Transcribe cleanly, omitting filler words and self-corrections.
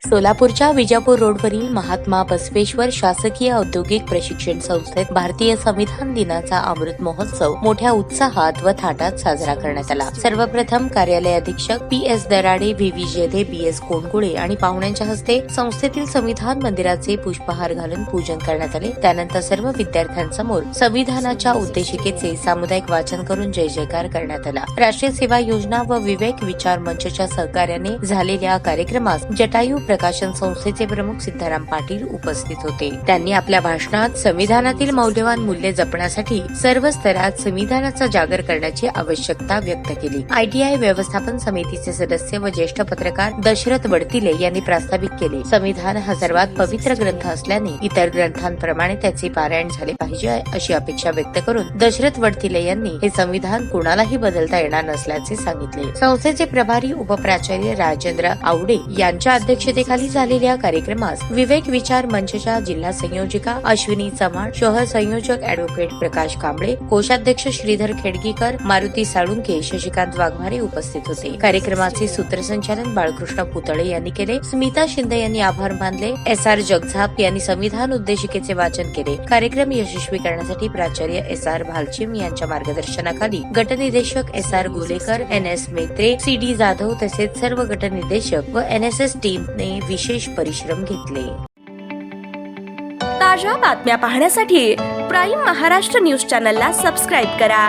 सोलापूरच्या विजापूर रोडवरील महात्मा बसवेश्वर शासकीय औद्योगिक प्रशिक्षण संस्थेत भारतीय संविधान दिनाचा अमृत महोत्सव मोठ्या उत्साहात व थाटात साजरा करण्यात आला। सर्वप्रथम कार्यालय अधीक्षक पी.एस. दराडे, व्ही.व्ही. जेधे, बी.एस. कोंडगुळे आणि पाहुण्यांच्या हस्ते संस्थेतील संविधान मंदिराचे पुष्पहार घालून पूजन करण्यात आले। त्यानंतर सर्व विद्यार्थ्यांसमोर संविधानाच्या उद्देशिकेचे सामुदायिक वाचन करून जय जयकार करण्यात आला। राष्ट्रीय सेवा योजना व विवेक विचार मंचच्या सहकार्याने झालेल्या कार्यक्रमास जटायू प्रकाशन संस्थेचे प्रमुख सिद्धाराम पाटील उपस्थित होते। त्यांनी आपल्या भाषणात संविधानातील मौल्यवान मूल्ये जपण्यासाठी सर्व स्तरात संविधानाचा जागर करण्याची आवश्यकता व्यक्त केली। आयटीआय व्यवस्थापन समितीचे सदस्य व ज्येष्ठ पत्रकार दशरथ वडतिले यांनी प्रास्ताविक केले। संविधान हा सर्वात पवित्र ग्रंथ असल्याने इतर ग्रंथांप्रमाणे त्याचे पारायण झाले पाहिजे अशी अपेक्षा व्यक्त करून दशरथ वडतिले यांनी हे संविधान कुणालाही बदलता येणार नसल्याचे सांगितले। संस्थेचे प्रभारी उपप्राचार्य राजेंद्र आवडे यांच्या अध्यक्षतेखाली झालेल्या कार्यक्रमास विवेक विचार मंचच्या जिल्हा संयोजिका अश्विनी चव्हाण, शहर संयोजक ॲडव्होकेट प्रकाश कांबळे, कोषाध्यक्ष श्रीधर खेडगीकर, मारुती साळुंके, शशिकांत वाघमारे उपस्थित होते। कार्यक्रमाचे सूत्रसंचालन बाळकृष्ण पुतळे यांनी केले। स्मिता शिंदे यांनी आभार मानले। एस.आर. जगझाप यांनी संविधान उद्देशिकेचे वाचन केले। कार्यक्रम यशस्वी करण्यासाठी प्राचार्य एस.आर. भालचिम यांच्या मार्गदर्शनाखाली गटनिदेशक S R. Golekar, N S. Metre, C D. Jadhav तसेच सर्व गटनिदेशक व एनएसएस टीमने विशेष परिश्रम घेतले। ताज्या बातम्या पाहण्यासाठी प्राईम महाराष्ट्र न्यूज चॅनलला सबस्क्राईब करा।